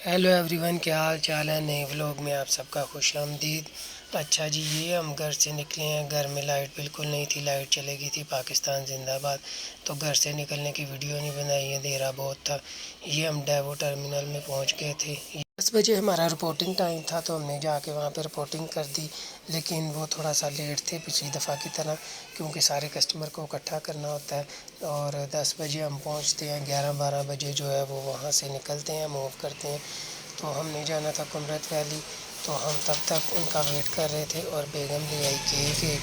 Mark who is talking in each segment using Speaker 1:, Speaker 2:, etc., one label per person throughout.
Speaker 1: Hello everyone, क्या हाल चाल है। नए व्लॉग में आप सबका खुश आमदीद। अच्छा जी, ये हम घर से निकले हैं। घर में लाइट बिल्कुल नहीं थी, लाइट चली गई थी। पाकिस्तान जिंदाबाद। तो घर से निकलने की वीडियो नहीं बनाई है, अंधेरा बहुत था। ये हम डेवो टर्मिनल में पहुंच गए थे। 10 बजे हमारा रिपोर्टिंग टाइम था, तो हमने जाके वहाँ पर रिपोर्टिंग कर दी। लेकिन वो थोड़ा सा लेट थे पिछली दफ़ा की तरह, क्योंकि सारे कस्टमर को इकट्ठा करना होता है। और 10 बजे हम पहुँचते हैं, 11-12 बजे जो है वो वहाँ से निकलते हैं, मूव करते हैं। तो हमने जाना था कुमरत वैली। तो हम तब तक उनका वेट कर रहे थे और बेगम ले आई केक एक।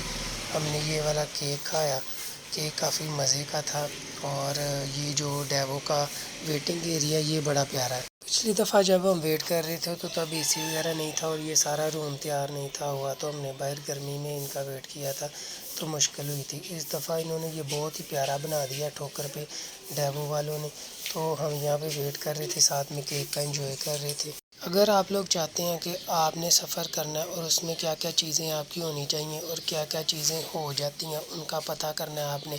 Speaker 1: हमने ये वाला केक खाया। केक काफ़ी मज़े का था। और ये जो डेवो का वेटिंग एरिया, ये बड़ा प्यारा है। पिछली दफ़ा जब हम वेट कर रहे थे तो तब एसी वगैरह नहीं था और ये सारा रूम तैयार नहीं था हुआ, तो हमने बाहर गर्मी में इनका वेट किया था, तो मुश्किल हुई थी। इस दफ़ा इन्होंने ये बहुत ही प्यारा बना दिया ठोकर पे, डेवो वालों ने। तो हम यहाँ पे वेट कर रहे थे, साथ में केक का एंजॉय कर रहे थे। अगर आप लोग चाहते हैं कि आपने सफ़र करना है और उसमें क्या क्या चीज़ें आपकी होनी चाहिए और क्या क्या चीज़ें हो जाती हैं उनका पता करना है आपने,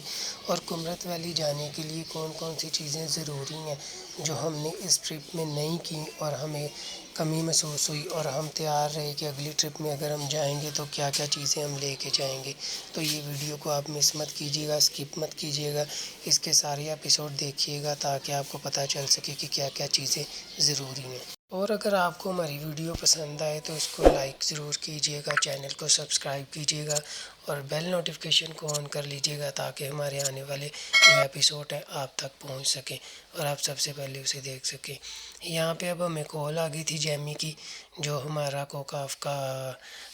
Speaker 1: और कुमरत वैली जाने के लिए कौन कौन सी चीज़ें ज़रूरी हैं जो हमने इस ट्रिप में नहीं की और हमें कमी महसूस हुई, और हम तैयार रहे कि अगली ट्रिप में अगर हम जाएंगे तो क्या क्या चीज़ें हम लेके जाएंगे। तो ये वीडियो को आप मिस मत कीजिएगा, स्किप मत कीजिएगा। इसके सारे एपिसोड देखिएगा ताकि आपको पता चल सके कि क्या क्या चीज़ें ज़रूरी हैं। और अगर आपको हमारी वीडियो पसंद आए तो इसको लाइक ज़रूर कीजिएगा, चैनल को सब्सक्राइब कीजिएगा और बेल नोटिफिकेशन को ऑन कर लीजिएगा ताकि हमारे आने वाले जो एपिसोड है आप तक पहुंच सके और आप सबसे पहले उसे देख सकें। यहाँ पे अब हमें कॉल आ गई थी जैमी की, जो हमारा कोकाफ का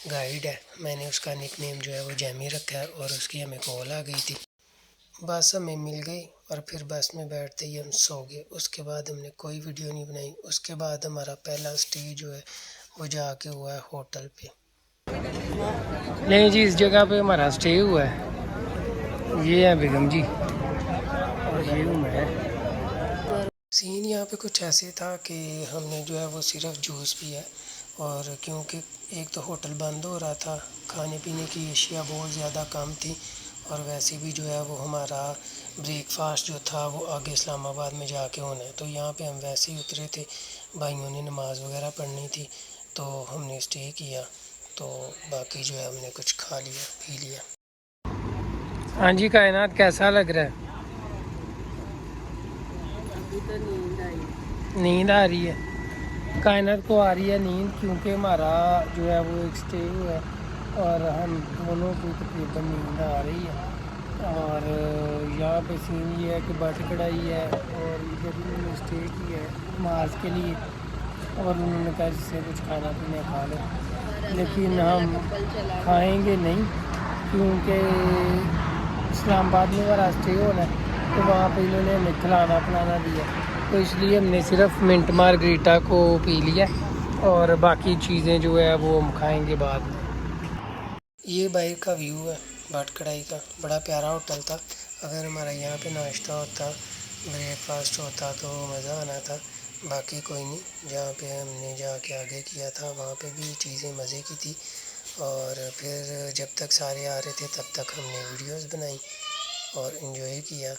Speaker 1: गाइड है। मैंने उसका निकनेम जो है वो जैमी रखा है, और उसकी हमें कॉल आ गई थी। बस हमें मिल गई और फिर बस में बैठते ही हम सो गए। उसके बाद हमने कोई वीडियो नहीं बनाई। उसके बाद हमारा पहला स्टे जो है वो जाके हुआ है होटल पे। नहीं जी, इस जगह पे हमारा स्टे हुआ है। ये है बेगम जी और ये हूँ मैं। सीन यहाँ पे कुछ ऐसे था कि हमने जो है वो सिर्फ जूस पिया, और क्योंकि एक तो होटल बंद हो रहा था, खाने पीने की अशिया बहुत ज़्यादा कम थी, और वैसे भी जो है वो हमारा ब्रेकफास्ट जो था वो आगे इस्लामाबाद में जाके होना है। तो यहाँ पे हम वैसे ही उतरे थे, भाइयों ने नमाज़ वगैरह पढ़नी थी, तो हमने स्टे किया। तो बाकी जो है हमने कुछ खा लिया पी लिया। हाँ जी, कायनात कैसा लग रहा है?
Speaker 2: अभी तो नींद आई।
Speaker 1: नींद आ रही है। कायनात को आ रही है नींद, क्योंकि हमारा जो है वो एक स्टे हुआ है और हम दोनों को तकरीबन नींद आ रही है। और यहाँ पे सीन ये है कि बट कढ़ाई है और इधर उन्होंने स्टे किया है मार्च के लिए, और उन्होंने कहा जिससे कुछ खाना पीना खा लो, लेकिन हम खाएंगे नहीं, क्योंकि इस्लामाबाद में हमारा स्टे होना है, तो वहाँ पे इन्होंने हमें खिलाना पिलाना दिया। तो इसलिए हमने सिर्फ मिंट मार्गरीटा को पी लिया, और बाकी चीज़ें जो है वो हम खाएंगे बाद में। ये बाहर का व्यू है बाट कढ़ाई का, बड़ा प्यारा होटल था। अगर हमारा यहाँ पे नाश्ता होता, ब्रेकफास्ट होता तो मज़ा आना था। बाकी कोई नहीं, जहाँ पे हमने जाके आगे किया था वहाँ पे भी चीज़ें मज़े की थी। और फिर जब तक सारे आ रहे थे तब तक हमने वीडियोस बनाई और इन्जॉय किया।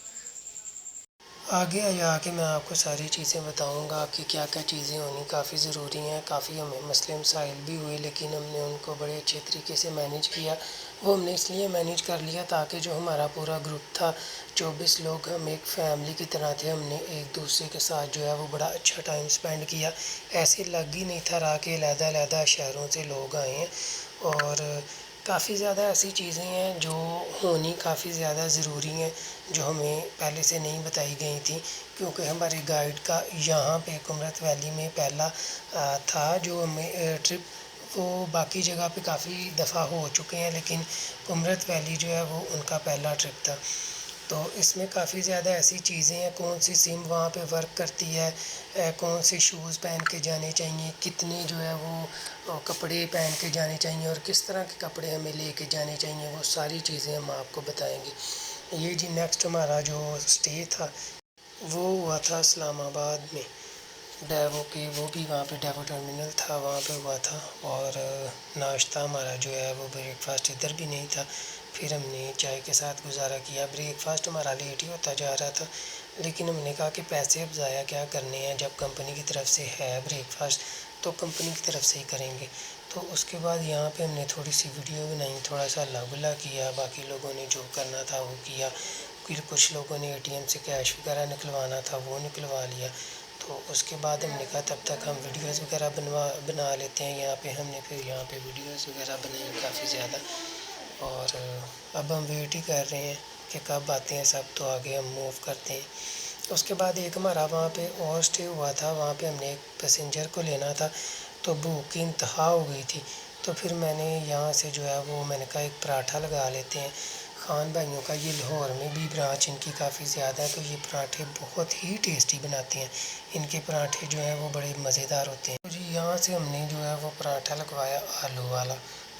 Speaker 1: आगे जाके मैं आपको सारी चीज़ें बताऊंगा कि क्या क्या चीज़ें होनी काफ़ी ज़रूरी हैं। काफ़ी हमें मसले मसाइल भी हुए, लेकिन हमने उनको बड़े अच्छे तरीके से मैनेज किया। वो हमने इसलिए मैनेज कर लिया ताकि जो हमारा पूरा ग्रुप था, 24 लोग, हम एक फैमिली की तरह थे। हमने एक दूसरे के साथ जो है वो बड़ा अच्छा टाइम स्पेंड किया। ऐसे लग ही नहीं था रहा कि अलग-अलग शहरों से लोग आए हैं। और काफ़ी ज़्यादा ऐसी चीज़ें हैं जो होनी काफ़ी ज़्यादा ज़रूरी हैं, जो हमें पहले से नहीं बताई गई थी, क्योंकि हमारे गाइड का यहाँ पे कुमरत वैली में पहला था जो हमें ट्रिप। वो बाकी जगह पे काफ़ी दफ़ा हो चुके हैं, लेकिन कुमरत वैली जो है वो उनका पहला ट्रिप था। तो इसमें काफ़ी ज़्यादा ऐसी चीज़ें हैं, कौन सी सिम वहाँ पे वर्क करती है, कौन से शूज़ पहन के जाने चाहिए, कितने जो है वो कपड़े पहन के जाने चाहिए, और किस तरह के कपड़े हमें लेके जाने चाहिए, वो सारी चीज़ें हम आपको बताएंगे। ये जी नेक्स्ट हमारा जो स्टे था वो हुआ था इस्लामाबाद में, डेवो के, वो भी वहाँ पे डेवो टर्मिनल था वहाँ पे हुआ था। और नाश्ता हमारा जो है वो ब्रेकफास्ट इधर भी नहीं था, फिर हमने चाय के साथ गुजारा किया। ब्रेकफास्ट हमारा लेट ही होता जा रहा था, लेकिन हमने कहा कि पैसे अब ज़ाया क्या करने हैं, जब कंपनी की तरफ से है ब्रेकफास्ट तो कंपनी की तरफ से ही करेंगे। तो उसके बाद यहाँ पे हमने थोड़ी सी वीडियो बनाई, थोड़ा सा हल्ला गुल्ला किया, बाकी लोगों ने जो करना था वो किया। फिर कुछ लोगों ने एटीएम से कैश वगैरह निकलवाना था वो निकलवा लिया। तो उसके बाद हमने कहा तब तक हम वीडियोस वगैरह बना लेते हैं। यहाँ पे हमने फिर यहाँ पे वीडियोस वगैरह बनाई काफ़ी ज़्यादा। और अब हम वेट ही कर रहे हैं कि कब आते हैं सब, तो आगे हम मूव करते हैं। उसके बाद एक हमारा वहाँ पे और स्टे हुआ था, वहाँ पे हमने एक पैसेंजर को लेना था, तो भूख की इंतहा हो गई थी। तो फिर मैंने यहाँ से जो है वो मैंने कहा एक पराठा लगा लेते हैं। खान भाइयों का ये लाहौर में भी ब्रांच इनकी काफ़ी ज़्यादा है, तो ये पराठे बहुत ही टेस्टी बनाते हैं। इनके पराठे जो हैं वो बड़े मज़ेदार होते हैं। तो जी यहाँ से हमने जो है वो पराठा लगवाया आलू वाला।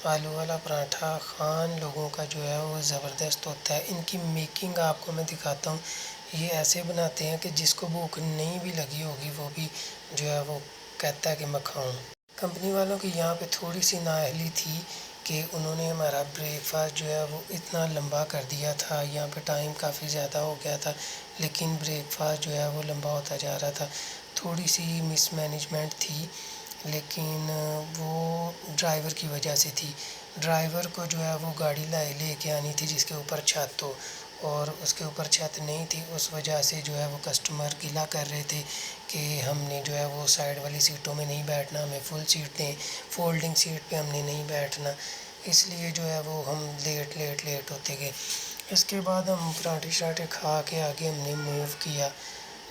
Speaker 1: आलू वाला पराठा खान लोगों का जो है वो ज़बरदस्त होता है। इनकी मेकिंग आपको मैं दिखाता हूँ। ये ऐसे बनाते हैं कि जिसको भूख नहीं भी लगी होगी वो भी जो है वो कहता है कि मैं खाऊं। कंपनी वालों की यहाँ पे थोड़ी सी नाअहली थी कि उन्होंने हमारा ब्रेकफास्ट जो है वो इतना लंबा कर दिया था। यहाँ पे टाइम काफ़ी ज़्यादा हो गया था, लेकिन ब्रेकफास्ट जो है वो लंबा होता जा रहा था। थोड़ी सी मिसमैनेजमेंट थी, लेकिन वो ड्राइवर की वजह से थी। ड्राइवर को जो है वो गाड़ी लेके आनी थी जिसके ऊपर छत हो, और उसके ऊपर छत नहीं थी। उस वजह से जो है वो कस्टमर गिला कर रहे थे कि हमने जो है वो साइड वाली सीटों में नहीं बैठना, हमें फुल सीट दें, फोल्डिंग सीट पे हमने नहीं बैठना। इसलिए जो है वो हम लेट होते गए। इसके बाद हम पराठे शराठे खा के आगे हमने मूव किया।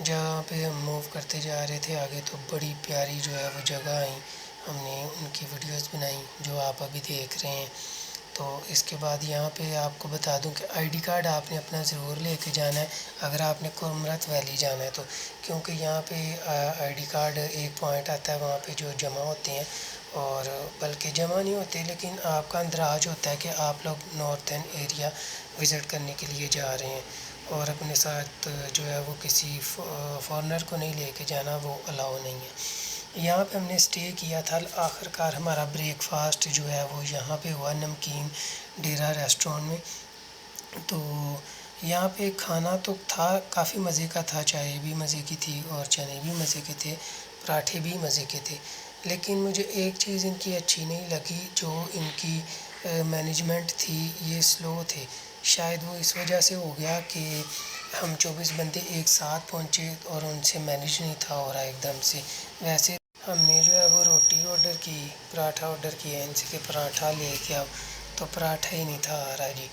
Speaker 1: जहाँ पे हम मूव करते जा रहे थे आगे, तो बड़ी प्यारी जो है वो जगह आई। हमने उनकी वीडियोस बनाई जो आप अभी देख रहे हैं। तो इसके बाद यहाँ पे आपको बता दूं कि आईडी कार्ड आपने अपना ज़रूर लेके जाना है अगर आपने कुमरत वैली जाना है तो, क्योंकि यहाँ पे आईडी कार्ड एक पॉइंट आता है वहाँ पे जो जमा होते हैं, और बल्कि जमा नहीं होते लेकिन आपका अंदराज होता है कि आप लोग नॉर्थर्न एरिया विज़िट करने के लिए जा रहे हैं। और अपने साथ जो है वो किसी फॉरेनर को नहीं लेके जाना, वो अलाउ नहीं है। यहाँ पे हमने स्टे किया था। आखिरकार हमारा ब्रेकफास्ट जो है वो यहाँ पे हुआ नमकीन डेरा रेस्टोरेंट में। तो यहाँ पे खाना तो था काफ़ी मज़े का था, चाय भी मज़े की थी और चने भी मज़े के थे, पराठे भी मज़े के थे। लेकिन मुझे एक चीज़ इनकी अच्छी नहीं लगी, जो इनकी मैनेजमेंट थी ये स्लो थे। शायद वो इस वजह से हो गया कि हम 24 बंदे एक साथ पहुँचे और उनसे मैनेज नहीं था हो रहा एकदम से। वैसे हमने जो है वो रोटी ऑर्डर की, पराठा ऑर्डर किया इनसे कि पराठा लेके आओ, तो पराठा ही नहीं था आ रहा जी।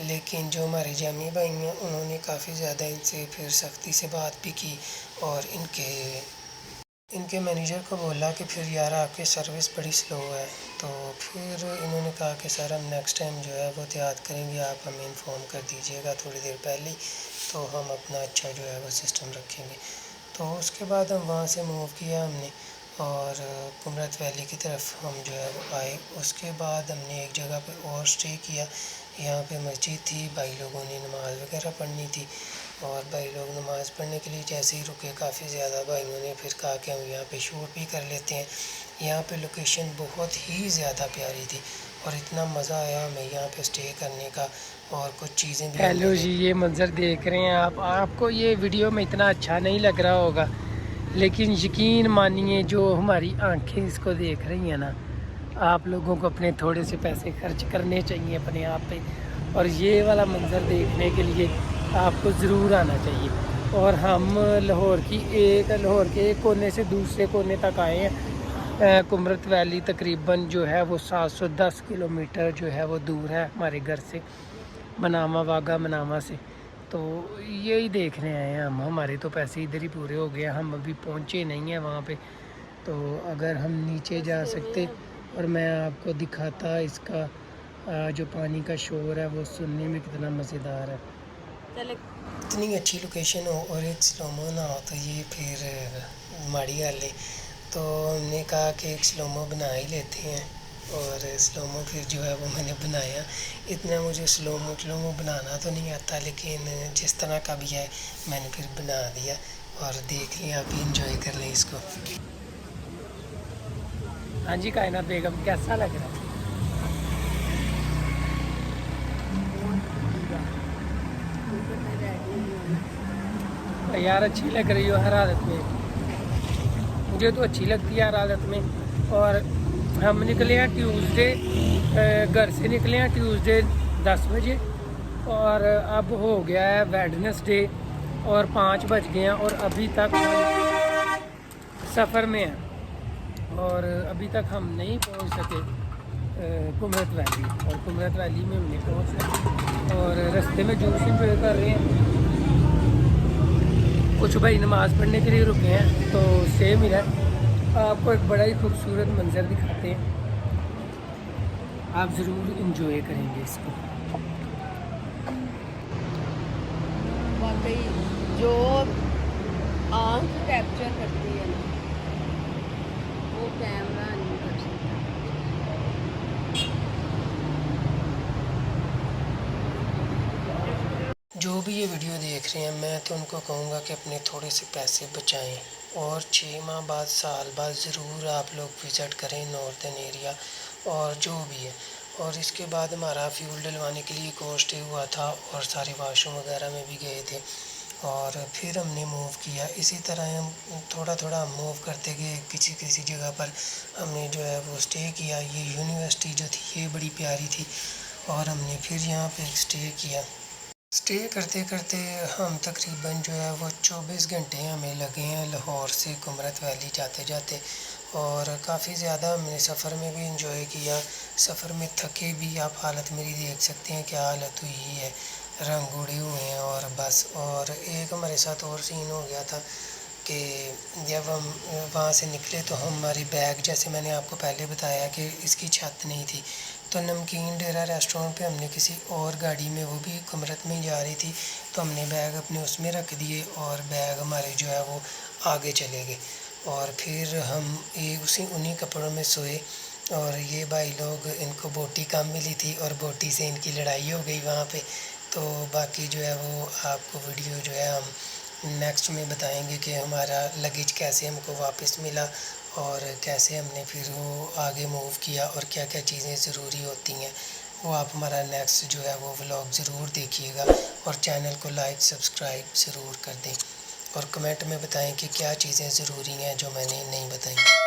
Speaker 1: लेकिन जो हमारे जामी भाई हैं उन्होंने काफ़ी ज़्यादा इनसे फिर सख्ती से बात भी की, और इनके मैनेजर को बोला कि फिर यार आपकी सर्विस बड़ी स्लो है। तो फिर इन्होंने कहा कि सर हम नेक्स्ट टाइम जो है वो एहतियात करेंगे, आप हमें इन्फॉर्म कर दीजिएगा थोड़ी देर पहले ही, तो हम अपना अच्छा जो है वो सिस्टम रखेंगे। तो उसके बाद हम वहाँ से मूव किया हमने, और कुमरत वैली की तरफ हम जो है वो आए। उसके बाद हमने एक जगह पे और स्टे किया। यहाँ पे मस्जिद थी, भाई लोगों ने नमाज़ वगैरह पढ़नी थी, और भाई लोग नमाज़ पढ़ने के लिए जैसे ही रुके काफ़ी ज़्यादा भाइयों ने फिर कहा कि हम यहाँ पे शूट भी कर लेते हैं। यहाँ पे लोकेशन बहुत ही ज़्यादा प्यारी थी और इतना मज़ा आया हमें यहाँ पे स्टे करने का, और कुछ चीज़ें भी। हेलो जी, ये मंज़र देख रहे हैं आप, आपको ये वीडियो में इतना अच्छा नहीं लग रहा होगा, लेकिन यकीन मानिए जो हमारी आंखें इसको देख रही हैं ना, आप लोगों को अपने थोड़े से पैसे खर्च करने चाहिए अपने आप पे, और ये वाला मंज़र देखने के लिए आपको ज़रूर आना चाहिए। और हम लाहौर के एक कोने से दूसरे कोने तक आए हैं। कुमरत वैली तकरीबन जो है वो 710 किलोमीटर जो है वो दूर है हमारे घर से, मनामा वागा मनामा से। तो यही देखने आए हैं हम, हमारे तो पैसे इधर ही पूरे हो गए, हम अभी पहुँचे नहीं हैं वहाँ पे। तो अगर हम नीचे जा सकते और मैं आपको दिखाता इसका जो पानी का शोर है वो सुनने में कितना मज़ेदार है। इतनी अच्छी लोकेशन हो और एक स्लोमो ना हो तो ये फिर माड़ी गल है। तो हमने कहा कि एक स्लोमो बना ही लेते हैं, और स्लोमो फिर जो है वो मैंने बनाया। इतना मुझे स्लोमो बनाना तो नहीं आता, लेकिन जिस तरह का भी है मैंने फिर बना दिया, और देख लिया, आप इंजॉय कर लें इसको। हाँ जी कायनात बेगम, कैसा लग रहा है? यार अच्छी लग रही हो हर हालत में, मुझे तो अच्छी लगती है हर हालत में। और हम निकले हैं ट्यूसडे, घर से निकले हैं ट्यूसडे 10 बजे, और अब हो गया है वेडनेसडे और 5 बज गए हैं, और अभी तक हम सफ़र में हैं, और अभी तक हम नहीं पहुंच सके कुमरत वैली। और कुमरत वैली में हमने पहुंचना, और रास्ते में जूस इंजॉय कर रहे हैं। कुछ भाई नमाज़ पढ़ने के लिए रुके हैं, तो से मिला आपको एक बड़ा ही खूबसूरत मंजर दिखाते हैं, आप ज़रूर इंजॉय करेंगे इसको।
Speaker 2: वाकई जो आंख कैप्चर करती है ना, वो कैमरा नहीं कर सकता।
Speaker 1: जो भी ये वीडियो देख रहे हैं, मैं तो उनको कहूँगा कि अपने थोड़े से पैसे बचाएं, और 6 माह बाद, साल बाद ज़रूर आप लोग विज़िट करें नॉर्थन एरिया, और जो भी है। और इसके बाद हमारा फ्यूल डलवाने के लिए कोस्ट हुआ था, और सारे वाशरूम वगैरह में भी गए थे, और फिर हमने मूव किया। इसी तरह हम थोड़ा थोड़ा मूव करते गए, किसी किसी जगह पर हमने जो है वो स्टे किया। ये यूनिवर्सिटी जो थी ये बड़ी प्यारी थी, और हमने फिर यहाँ पे स्टे किया। स्टे करते करते हम तकरीबन जो है वो 24 घंटे हमें लगे हैं लाहौर से कुमरत वैली जाते जाते, और काफ़ी ज़्यादा हमने सफ़र में भी इंजॉय किया। सफ़र में थके भी, आप हालत मेरी देख सकते हैं क्या हालत हुई है, रंग उड़े हुए हैं, और बस। और एक हमारे साथ और सीन हो गया था कि जब हम वहाँ से निकले तो हमारी बैग, जैसे मैंने आपको पहले बताया कि इसकी छत नहीं थी, तो नमकीन डेरा रेस्टोरेंट पे हमने किसी और गाड़ी में, वो भी कुमरत में ही जा रही थी, तो हमने बैग अपने उसमें रख दिए, और बैग हमारे जो है वो आगे चले गए। और फिर हम उन्हीं कपड़ों में सोए, और ये भाई लोग, इनको बोटी कम मिली थी, और बोटी से इनकी लड़ाई हो गई वहाँ पे। तो बाकी जो है वो आपको वीडियो जो है हम नेक्स्ट में बताएंगे कि हमारा लगेज कैसे हमको वापस मिला, और कैसे हमने फिर वो आगे मूव किया, और क्या क्या चीज़ें ज़रूरी होती हैं। वो आप हमारा नेक्स्ट जो है वो व्लॉग ज़रूर देखिएगा, और चैनल को लाइक सब्सक्राइब ज़रूर कर दें, और कमेंट में बताएं कि क्या चीज़ें ज़रूरी हैं जो मैंने नहीं बताई।